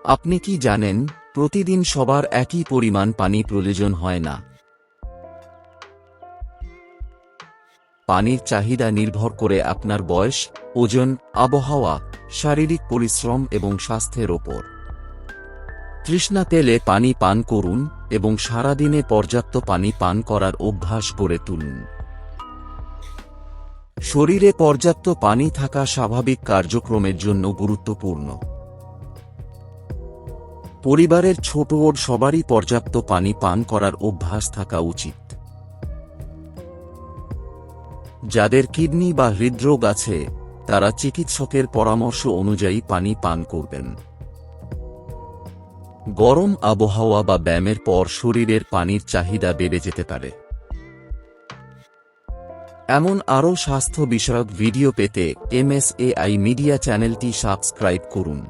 আপনি কি জানেন, প্রতিদিন সবার একই পরিমাণ পানি প্রয়োজন হয় না। পানির চাহিদা নির্ভর করে আপনার বয়স, ওজন, আবহাওয়া, শারীরিক পরিশ্রম এবং স্বাস্থ্যের ওপর। তৃষ্ণা পেলে পানি পান করুন এবং সারাদিনে পর্যাপ্ত পানি পান করার অভ্যাস গড়ে তুলুন। শরীরে পর্যাপ্ত পানি থাকা স্বাভাবিক কার্যক্রমের জন্য গুরুত্বপূর্ণ। পরিবারের ছোট ও সবারই পর্যাপ্ত পানি পান করার অভ্যাস থাকা উচিত। যাদের কিডনি বা হৃদরোগ আছে, তারা চিকিৎসকের পরামর্শ অনুযায়ী পানি পান করবেন। গরম আবহাওয়া বা ব্যায়ামের পর শরীরের পানির চাহিদা বেড়ে যেতে পারে। এমন আরও স্বাস্থ্য বিষয়ক ভিডিও পেতে MSAI মিডিয়া চ্যানেলটি সাবস্ক্রাইব করুন।